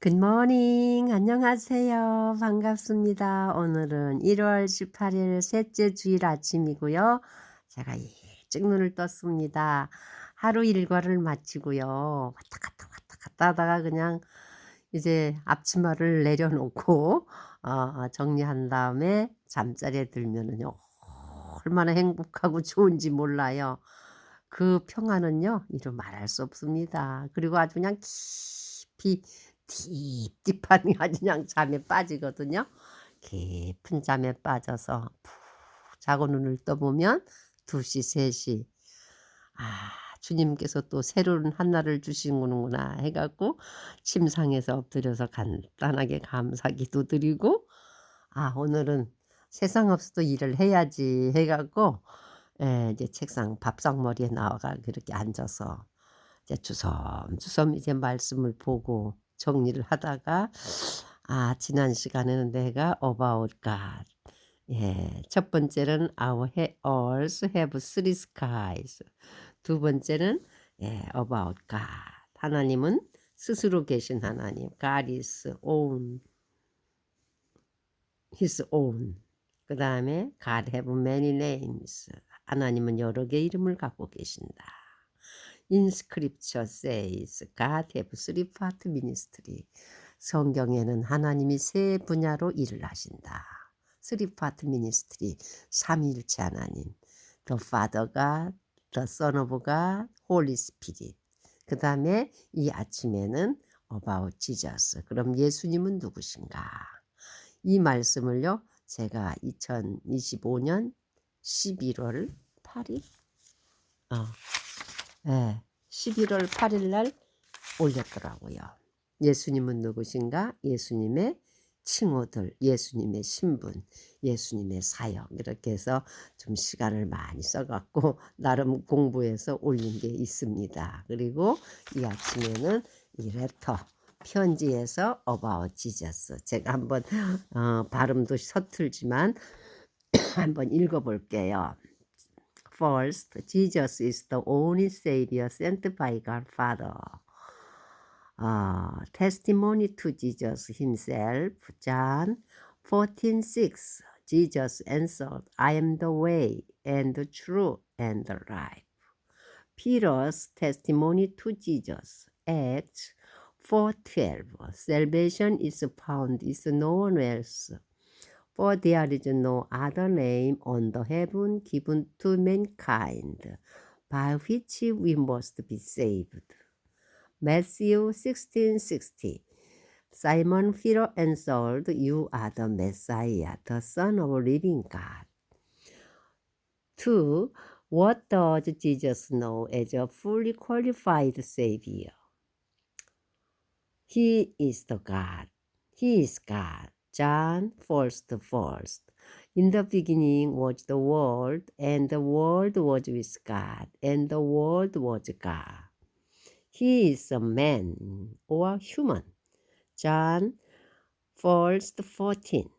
굿모닝. 안녕하세요. 반갑습니다. 오늘은 1월 18일 셋째 주일 아침이고요. 제가 일찍 눈을 떴습니다. 하루 일과를 마치고요. 왔다 갔다 왔다 갔다 하다가 그냥 이제 앞치마를 내려놓고 정리한 다음에 잠자리에 들면은요. 얼마나 행복하고 좋은지 몰라요. 그 평안은요. 이루 말할 수 없습니다. 그리고 아주 그냥 깊이 딥딥한 아주 그냥 잠에 빠지거든요. 깊은 잠에 빠져서 푹 자고 눈을 떠보면 2 시, 3 시. '주님께서 또 새로운 한날을 주시는구나.' 해 갖고 침상에서 엎드려서 간단하게 감사 기도드리고 '오늘은 세상 없어도 일을 해야지.' 해 갖고 이제 책상 밥상머리에 나와가 그렇게 앉아서 이제 주섬주섬 이제 말씀을 보고 정리를 하다가 지난 시간에는 내가 about God, 첫 번째는 Our earth have three skies. 두 번째는 about God. 하나님은 스스로 계신 하나님. God is own, his own. 그다음에 God have many names. 하나님은 여러 개의 이름을 갖고 계신다. In scripture says God have three part ministry. 성경에는 하나님이 세 분야로 일을 하신다. Three part ministry. 삼위일체 하나님. The Father God, the Son of God, Holy Spirit. 그 다음에 이 아침에는 about Jesus. 그럼 예수님은 누구신가? 이 말씀을요. 제가 2025년 11월 8일 예. 11월 8일 날 올렸더라고요. 예수님은 누구신가? 예수님의 칭호들, 예수님의 신분, 예수님의 사역 이렇게 해서 좀 시간을 많이 써 갖고 나름 공부해서 올린 게 있습니다. 그리고 이 아침에는 이 레터 편지에서 about Jesus 제가 한번 발음도 서툴지만 한번 읽어 볼게요. First, Jesus is the only Savior sent by God Father. Testimony to Jesus himself, John 14:6. Jesus answered, I am the way and the truth and the life. Peter's testimony to Jesus, Acts 4:12. Salvation is found in no one else. For there is no other name on the heaven given to mankind by which we must be saved. Matthew 16:60. Simon Peter answered, You are the Messiah, the Son of living God. 2. What does Jesus know as a fully qualified Savior? He is the God. He is God. John 1:1. In the beginning was the Word, and the Word was with God, and the Word was God. He is a man or human. John 1:14.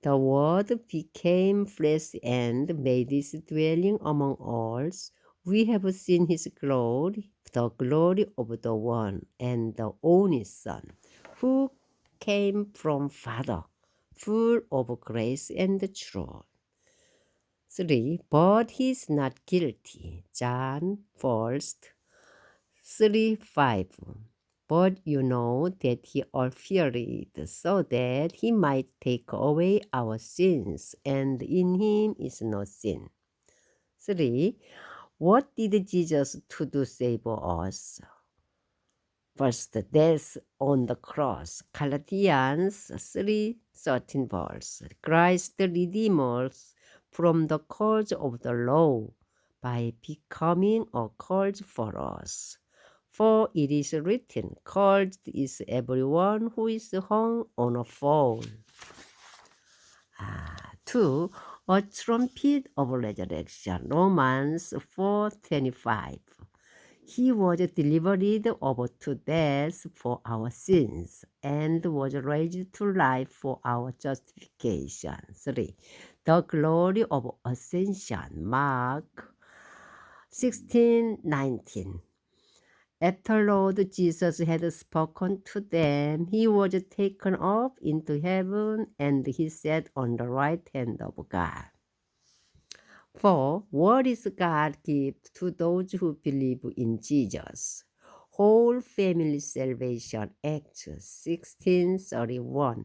The Word became flesh and made his dwelling among us. We have seen his glory, the glory of the one and the only Son, who came from Father, full of grace and truth. 3. But he is not guilty. John 1:3-5. But you know that he appeared so that he might take away our sins, and in him is no sin. 3. What did Jesus do save us? First, death on the cross. Galatians 3:13 verse. Christ redeemed us from the curse of the law by becoming a curse for us. For it is written, Cursed is everyone who is hung on a pole. 2. A trumpet of resurrection. Romans 4:25. He was delivered over to death for our sins and was raised to life for our justification. 3. The glory of ascension. Mark 16:19. After Lord Jesus had spoken to them, he was taken up into heaven, and he sat on the right hand of God. For what is God give to those who believe in Jesus? Whole family salvation. Acts 16:31.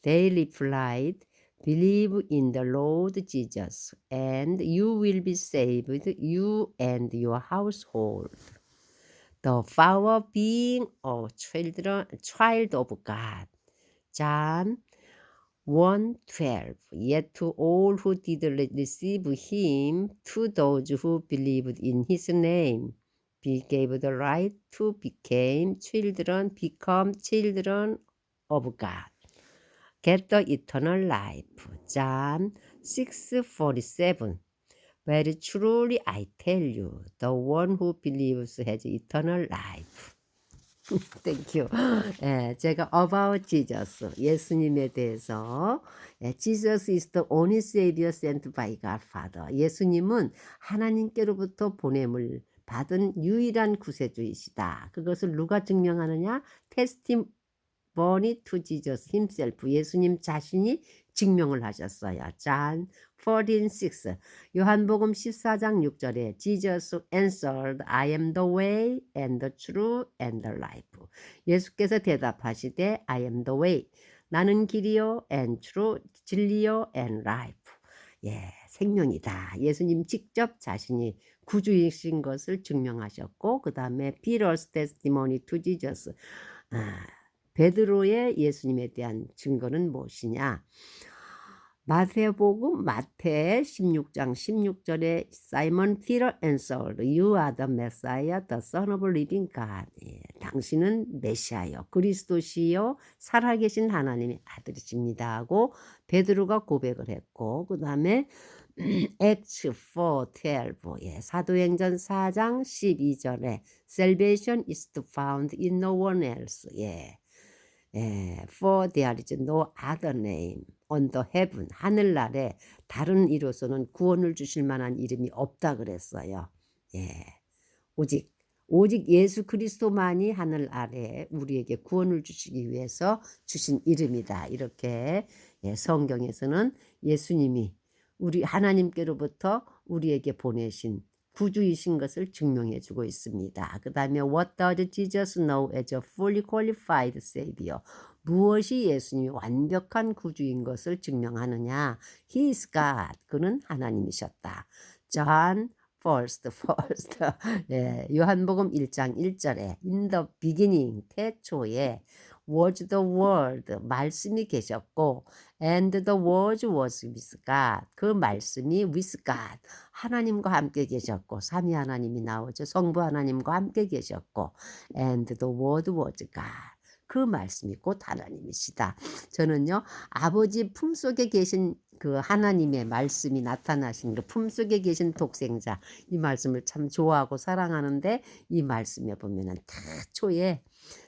They replied, believe in the Lord Jesus, and you will be saved, you and your household. The father being a child of God. John 1:12. Yet to all who did receive him, to those who believed in his name, he gave the right to become children of God. Get the eternal life. John 6:47. Very truly I tell you, the one who believes has eternal life. Thank you. 예, 제가 about Jesus, 예수님에 대해서, Jesus is the only Savior sent by God Father. 예수님은 하나님께로부터 보냄을 받은 유일한 구세주이시다. 그것을 누가 증명하느냐? testimony to Jesus himself. 예수님 자신이 증명을 하셨어요. John 14:6. 요한복음 14장 6절에 Jesus answered, I am the way and the truth and the life. 예수께서 대답하시되 I am the way. 나는 길이요 and truth, 진리요 and life. 예, 생명이다. 예수님 직접 자신이 구주이신 것을 증명하셨고, 그 다음에 Peter's testimony to Jesus. 베드로의 예수님에 대한 증거는 무엇이냐? 마태복음 마태 16장 16절에 Simon Peter answered, You are the Messiah, the Son of living God. 예, 당신은 메시아요, 그리스도시요, 살아계신 하나님의 아들이십니다 하고 베드로가 고백을 했고, 그 다음에 Acts 4:12. 예, 사도행전 4장 12절에 Salvation is found in no one else. 예. For there is no other name on the heaven. 하늘날에 다른 이로서는 구원을 주실 만한 이름이 없다 그랬어요. 예. 오직 예수 그리스도만이 하늘 아래에 우리에게 구원을 주시기 위해서 주신 이름이다. 이렇게 성경에서는 예수님이 우리 하나님께로부터 우리에게 보내신 구주이신 것을 증명해 주고 있습니다. 그 다음에 What does Jesus know as a fully qualified Savior? 무엇이 예수님이 완벽한 구주인 것을 증명하느냐? He is God. 그는 하나님이셨다. John first. 예, 요한복음 1장 1절에 In the beginning, 태초에 was the word, 말씀이 계셨고 and the word was with God. 그 말씀이 with God, 하나님과 함께 계셨고, 삼위 하나님이 나오죠. 성부 하나님과 함께 계셨고 and the word was God. 그 말씀이 곧 하나님이시다. 저는요, 아버지 품속에 계신 그 하나님의 말씀이 나타나신 그 품속에 계신 독생자, 이 말씀을 참 좋아하고 사랑하는데, 이 말씀에 보면은 태초에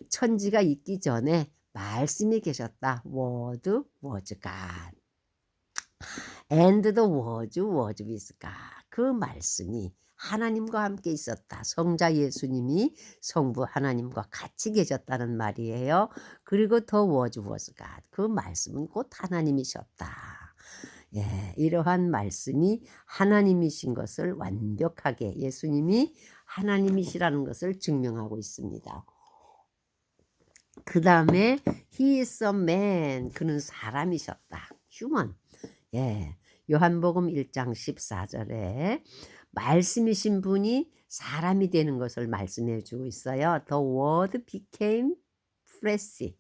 천지가 있기 전에 말씀이 계셨다. Word was God. And the word was with God. 그 말씀이 하나님과 함께 있었다. 성자 예수님이 성부 하나님과 같이 계셨다는 말이에요. 그리고 the word was God. 그 말씀은 곧 하나님이셨다. 예, 이러한 말씀이 하나님이신 것을 완벽하게 예수님이 하나님이시라는 것을 증명하고 있습니다. 그 다음에 he is a man. 그는 사람이셨다. human. 예, 요한복음 1장 14절에 말씀이신 분이 사람이 되는 것을 말씀해 주고 있어요. The word became flesh.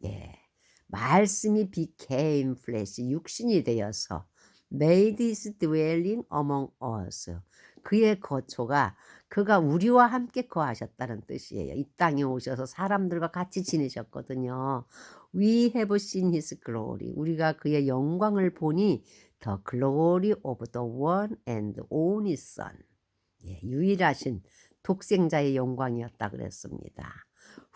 예, 말씀이 became flesh, 육신이 되어서 made his dwelling among us. 그의 거처가 그가 우리와 함께 거하셨다는 뜻이에요. 이 땅에 오셔서 사람들과 같이 지내셨거든요. We have seen his glory. 우리가 그의 영광을 보니 the glory of the one and only son. 예, 유일하신 독생자의 영광이었다 그랬습니다.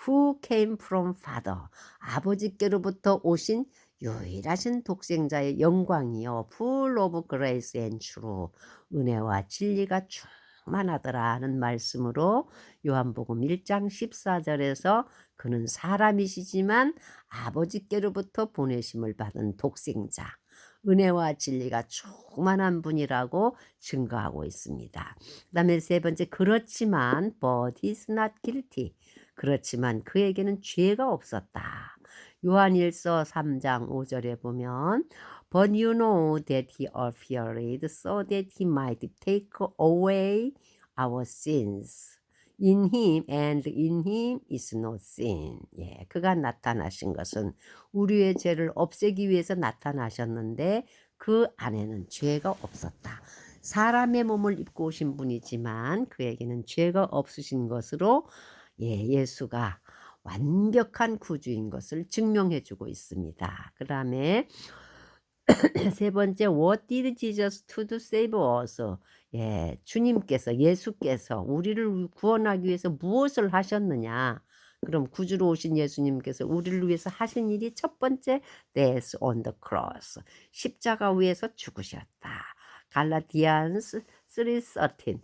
Who came from father. 아버지께로부터 오신 유일하신 독생자의 영광이요. Full of grace and truth. 은혜와 진리가 충만하더라는 말씀으로 요한복음 1장 14절에서 그는 사람이시지만 아버지께로부터 보내심을 받은 독생자, 은혜와 진리가 충만한 분이라고 증거하고 있습니다. 그 다음에 세 번째, 그렇지만 but he's not guilty. 그렇지만 그에게는 죄가 없었다. 요한일서 3장 5절에 보면 But you know that he appeared so that he might take away our sins. In him and in him is no sin. 예, 그가 나타나신 것은 우리의 죄를 없애기 위해서 나타나셨는데 그 안에는 죄가 없었다. 사람의 몸을 입고 오신 분이지만 그에게는 죄가 없으신 것으로 예수가 완벽한 구주인 것을 증명해 주고 있습니다. 그 다음에 세 번째, What did Jesus do to save us? 주님께서, 예수께서 우리를 구원하기 위해서 무엇을 하셨느냐? 그럼 구주로 오신 예수님께서 우리를 위해서 하신 일이 첫 번째, death on the cross. 십자가 위에서 죽으셨다. 갈라디안스 3:13.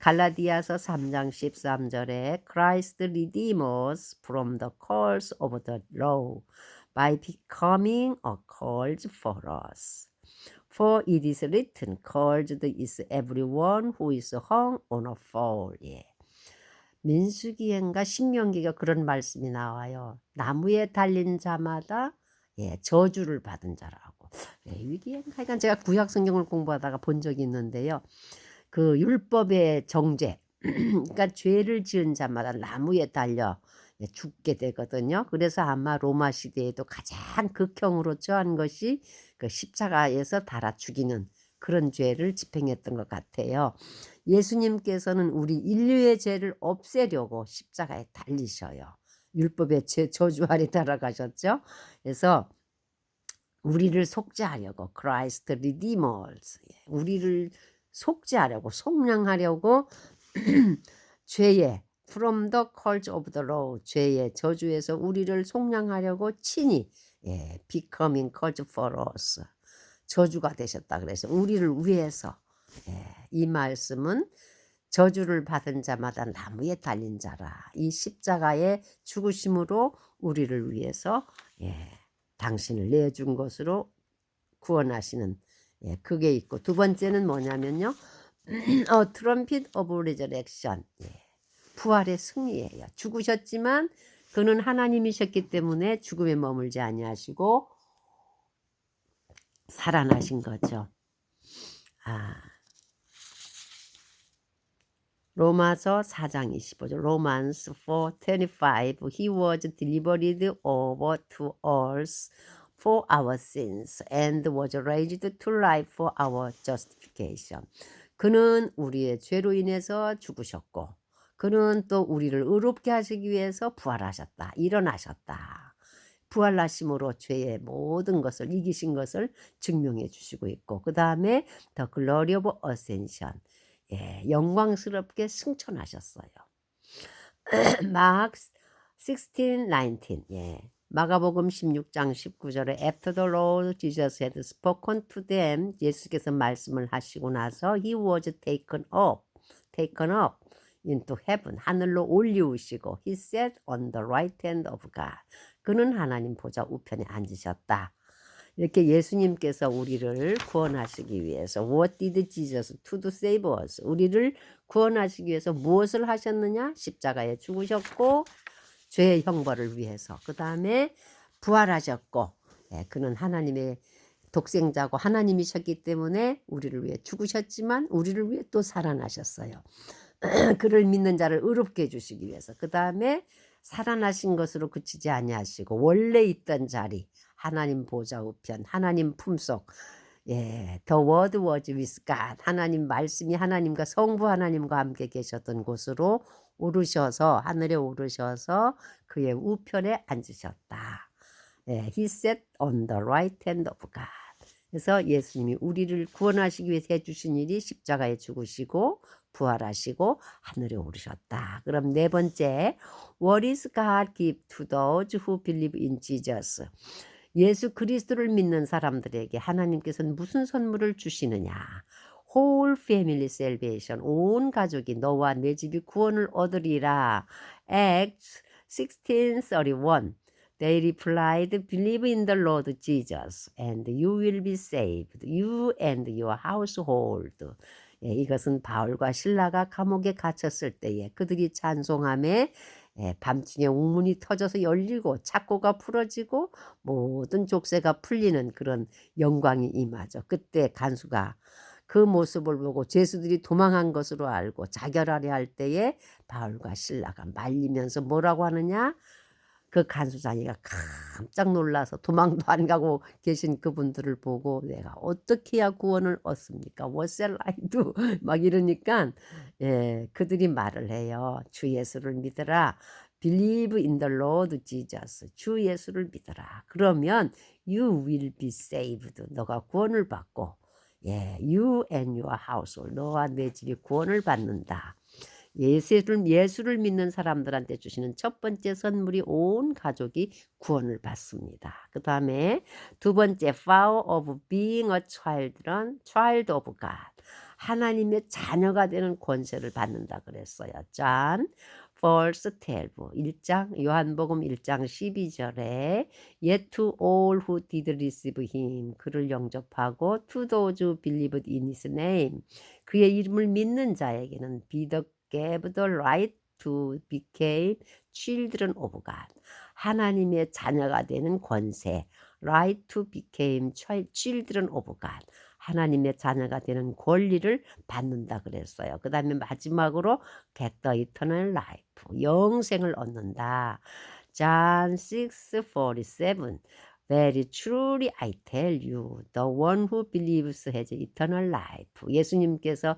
갈라디아서 3장 13절에 Christ redeemed us from the curse of the law by becoming a curse for us. For it is written, cursed is everyone who is hung on a pole. 민수기인가 신명기가 그런 말씀이 나와요. 나무에 달린 자마다 저주를 받은 자라고. 위기인가 하여간 제가 구약 성경을 공부하다가 본 적이 있는데요. 그 율법의 정죄, 그러니까 죄를 지은 자마다 나무에 달려 죽게 되거든요. 그래서 아마 로마 시대에도 가장 극형으로 처한 것이 그 십자가에서 달아 죽이는 그런 죄를 집행했던 것 같아요. 예수님께서는 우리 인류의 죄를 없애려고 십자가에 달리셔요. 율법의 저주 아래 달아가셨죠. 그래서 우리를 속죄하려고 Christ Redeemers, 우리를 속죄하려고 속량하려고 죄의 from the curse of the law, 죄의 저주에서 우리를 속량하려고 친히 becoming curse for us, 저주가 되셨다. 그래서 우리를 위해서 이 말씀은 저주를 받은 자마다 나무에 달린 자라. 이 십자가의 죽으심으로 우리를 위해서 당신을 내준 것으로 구원하시는 그게 있고, 두 번째는 뭐냐면요. 트럼핏 오브 레저렉션, 부활의 승리예요. 죽으셨지만 그는 하나님이셨기 때문에 죽음에 머물지 아니하시고 살아나신 거죠. 로마서 4장 25절, 로만스 4:25, He was delivered over to us for our sins and was raised to life for our justification. 그는 우리의 죄로 인해서 죽으셨고 그는 또 우리를 의롭게 하시기 위해서 부활하셨다. 일어나셨다. 부활하심으로 죄의 모든 것을 이기신 것을 증명해 주시고 있고, 그 다음에 The Glory of Ascension, 영광스럽게 승천하셨어요. 마크 16:19, 마가복음 16장 19절에 After the Lord Jesus had spoken to them, 예수께서 말씀을 하시고 나서 He was taken up into heaven, 하늘로 올리우시고 He sat on the right hand of God, 그는 하나님 보좌 우편에 앉으셨다. 이렇게 예수님께서 우리를 구원하시기 위해서 What did Jesus do to save us? 우리를 구원하시기 위해서 무엇을 하셨느냐? 십자가에 죽으셨고 죄의 형벌을 위해서, 그 다음에 부활하셨고, 그는 하나님의 독생자고 하나님이셨기 때문에 우리를 위해 죽으셨지만 우리를 위해 또 살아나셨어요. 그를 믿는 자를 의롭게 해주시기 위해서. 그 다음에 살아나신 것으로 그치지 아니하시고 원래 있던 자리, 하나님 보좌 우편, 하나님 품속, The Word was with God, 하나님 말씀이 하나님과 성부 하나님과 함께 계셨던 곳으로 오르셔서, 하늘에 오르셔서 그의 우편에 앉으셨다. He sat on the right hand of God. 그래서 예수님이 우리를 구원하시기 위해서 해주신 일이 십자가에 죽으시고 부활하시고 하늘에 오르셨다. 그럼 네 번째, What is God give to those who believe in Jesus? 예수 그리스도를 믿는 사람들에게 하나님께서는 무슨 선물을 주시느냐? whole family salvation. 온 가족이 너와 내 집이 구원을 얻으리라. Acts 16:31. They replied, Believe in the Lord Jesus, and you will be saved, you and your household. 예, 이것은 바울과 실라가 감옥에 갇혔을 때에 그들이 찬송함에 밤중에 웅문이 터져서 열리고 착고가 풀어지고 모든 족쇄가 풀리는 그런 영광이 임하죠. 그때 간수가 그 모습을 보고 죄수들이 도망한 것으로 알고 자결하려 할 때에 바울과 실라가 말리면서 뭐라고 하느냐? 그 간수장이가 깜짝 놀라서 도망도 안 가고 계신 그분들을 보고 내가 어떻게 해야 구원을 얻습니까? What shall I do? 막 이러니까 그들이 말을 해요. 주 예수를 믿어라. Believe in the Lord Jesus. 주 예수를 믿어라. 그러면 you will be saved. 너가 구원을 받고 you and your household. 너와 내 집이 구원을 받는다. 예수를 믿는 사람들한테 주시는 첫 번째 선물이 온 가족이 구원을 받습니다. 그 다음에 두 번째, power of being a child of God. 하나님의 자녀가 되는 권세를 받는다 그랬어요. John verse 12, 1장, 요한복음 1장 12절에 Yet to all who did receive him, 그를 영접하고 to those who believed in his name, 그의 이름을 믿는 자에게는 be the gave the right to become children of God. 하나님의 자녀가 되는 권세. right to become children of God. 하나님의 자녀가 되는 권리를 받는다 그랬어요. 그 다음에 마지막으로 get the eternal life. 영생을 얻는다. John 6:47. Very truly I tell you, the one who believes has eternal life. 예수님께서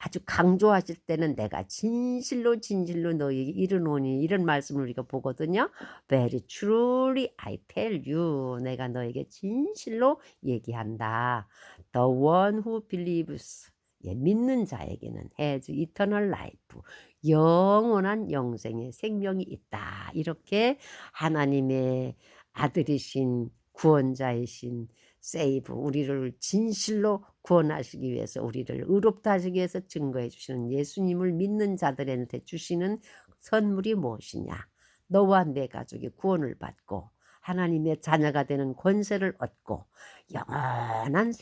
아주 강조하실 때는 내가 진실로 너희에게 이르노니 이런 말씀을 우리가 보거든요. Very truly I tell you. 내가 너에게 진실로 얘기한다. The one who believes. 믿는 자에게는 has eternal life. 영원한 영생의 생명이 있다. 이렇게 하나님의 아들이신 구원자이신 세이브, 우리를 진실로 구원하시기 위해서 우리를 의롭다 하시기 위해서 증거해 주시는 예수님을 믿는 자들한테 주시는 선물이 무엇이냐? 너와 내 가족이 구원을 받고 하나님의 자녀가 되는 권세를 얻고 영원한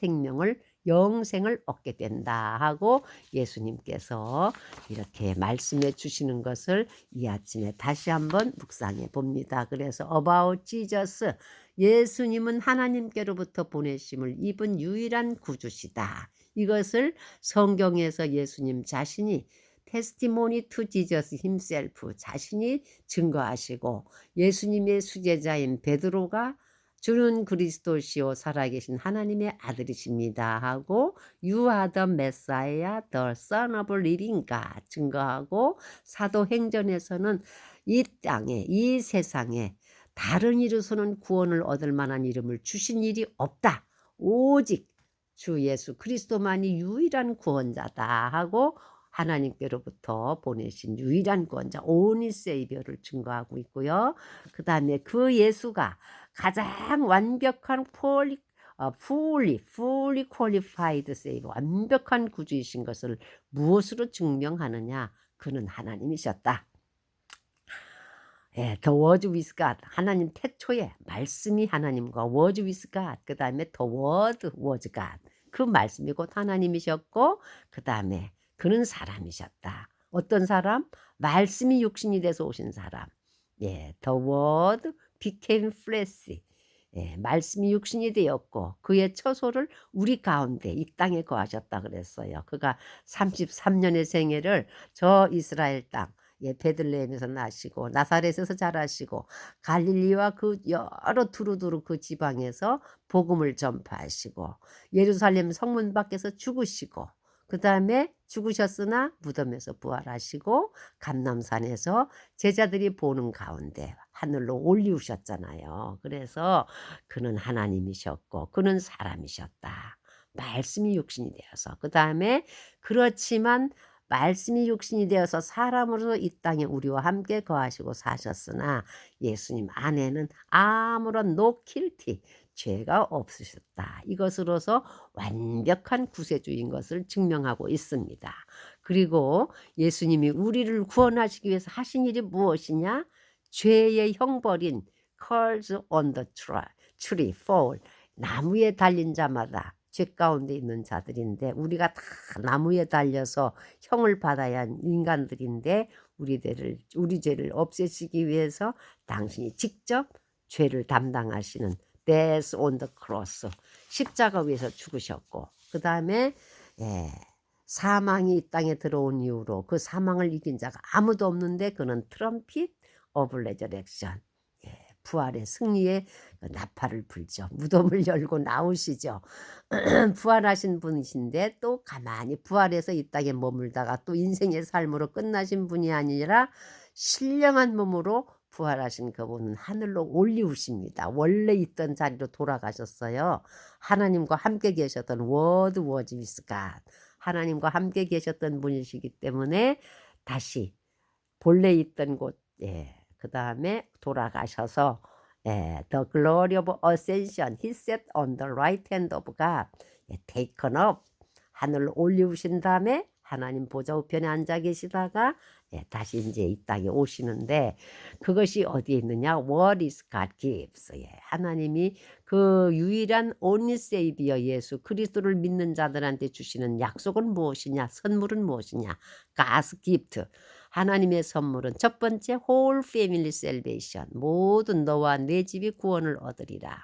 영생을 얻게 된다 하고 예수님께서 이렇게 말씀해 주시는 것을 이 아침에 다시 한번 묵상해 봅니다. 그래서 About Jesus, 예수님은 하나님께로부터 보내심을 입은 유일한 구주시다. 이것을 성경에서 예수님 자신이 testimony to Jesus himself, 자신이 증거하시고 예수님의 수제자인 베드로가 주는 그리스도시요 살아계신 하나님의 아들이십니다 하고 You are the Messiah, the Son of living God 증거하고 사도행전에서는 이 땅에 이 세상에 다른 이로서는 구원을 얻을 만한 이름을 주신 일이 없다. 오직 주 예수 그리스도만이 유일한 구원자다 하고 하나님께로부터 보내신 유일한 구원자 only Savior를 증거하고 있고요. 그 다음에 그 예수가 가장 완벽한 fully qualified Savior, 완벽한 구주이신 것을 무엇으로 증명하느냐? 그는 하나님이셨다. The Word with God, 하나님 태초에 말씀이 하나님과 Word with God, 그 다음에 The Word was God, 그 말씀이 곧 하나님이셨고 그 다음에 그는 사람이셨다. 어떤 사람? 말씀이 육신이 돼서 오신 사람. The Word became flesh. 말씀이 육신이 되었고 그의 처소를 우리 가운데 이 땅에 거하셨다 그랬어요. 그가 33년의 생애를 저 이스라엘 땅 베들레헴에서 나시고 나사렛에서 자라시고 갈릴리와 그 여러 두루두루 그 지방에서 복음을 전파하시고 예루살렘 성문 밖에서 죽으시고 그 다음에 죽으셨으나 무덤에서 부활하시고 감람산에서 제자들이 보는 가운데 하늘로 올리우셨잖아요. 그래서 그는 하나님이셨고 그는 사람이셨다. 말씀이 육신이 되어서 그 다음에 그렇지만 말씀이 육신이 되어서 사람으로서 이 땅에 우리와 함께 거하시고 사셨으나 예수님 안에는 아무런 no guilty 죄가 없으셨다. 이것으로서 완벽한 구세주인 것을 증명하고 있습니다. 그리고 예수님이 우리를 구원하시기 위해서 하신 일이 무엇이냐? 죄의 형벌인 curse on the tree fall 나무에 달린 자마다 죄 가운데 있는 자들인데 우리가 다 나무에 달려서 형을 받아야 한 인간들인데 우리 죄를 없애시기 위해서 당신이 직접 죄를 담당하시는 death on the cross 십자가 위에서 죽으셨고 그다음에 예, 사망이 이 땅에 들어온 이후로 그 사망을 이긴 자가 아무도 없는데 그는 트럼핏 오브 레저렉션 부활의 승리의 그 나팔을 불죠. 무덤을 열고 나오시죠. 부활하신 분이신데 또 가만히 부활해서 이 땅에 머물다가 또 인생의 삶으로 끝나신 분이 아니라 신령한 몸으로 부활하신 그분은 하늘로 올리우십니다. 원래 있던 자리로 돌아가셨어요. 하나님과 함께 계셨던 Word was with God. 하나님과 함께 계셨던 분이시기 때문에 다시 본래 있던 곳 그다음에 돌아가셔서 the glory of ascension he sat on the right hand of God taken up 하늘로 올리우신 다음에 하나님 보좌 우편에 앉아 계시다가 다시 이제 이 땅에 오시는데 그것이 어디에 있느냐? What is God gives. 하나님이 그 유일한 only savior 예수 그리스도를 믿는 자들한테 주시는 약속은 무엇이냐? 선물은 무엇이냐? God's gift. 하나님의 선물은 첫 번째 whole family salvation. 모든 너와 내 집이 구원을 얻으리라.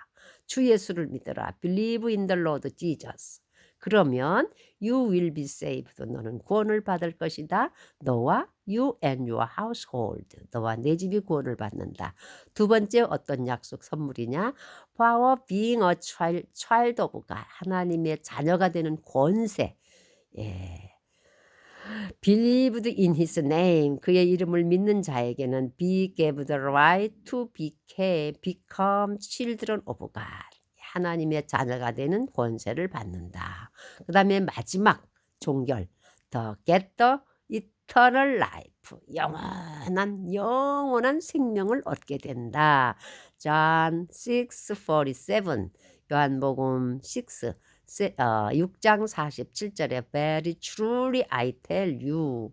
주 예수를 믿어라. Believe in the Lord Jesus. 그러면 you will be saved. 너는 구원을 받을 것이다. 너와 you and your household. 너와 내 집이 구원을 받는다. 두 번째 어떤 약속 선물이냐? For being a child of God. 하나님의 자녀가 되는 권세. Believed in his name. 그의 이름을 믿는 자에게는 be gave the right to become children of God. 하나님의 자녀가 되는 권세를 받는다. 그 다음에 마지막 종결 the get the eternal life. 영원한 생명을 얻게 된다. John 6:47 요한복음 6장 47절에 Very truly I tell you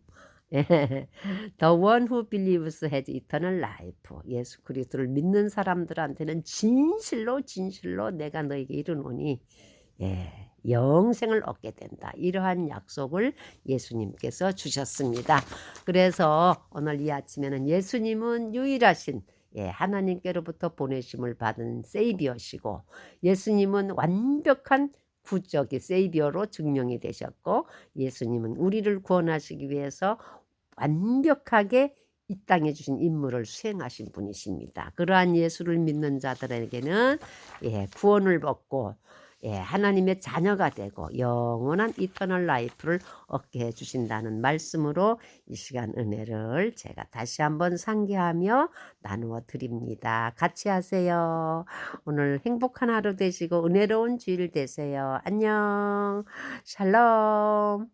The one who believes has eternal life. 예수 그리스도를 믿는 사람들한테는 진실로 내가 너에게 이르노니 영생을 얻게 된다. 이러한 약속을 예수님께서 주셨습니다. 그래서 오늘 이 아침에는 예수님은 유일하신 하나님께로부터 보내심을 받은 세이비어시고 예수님은 완벽한 구적의 세이비어로 증명이 되셨고 예수님은 우리를 구원하시기 위해서 완벽하게 이 땅에 주신 임무를 수행하신 분이십니다. 그러한 예수를 믿는 자들에게는 구원을 얻고 하나님의 자녀가 되고 영원한 이터널 라이프를 얻게 해주신다는 말씀으로 이 시간 은혜를 제가 다시 한번 상기하며 나누어 드립니다. 같이 하세요. 오늘 행복한 하루 되시고 은혜로운 주일 되세요. 안녕. 샬롬.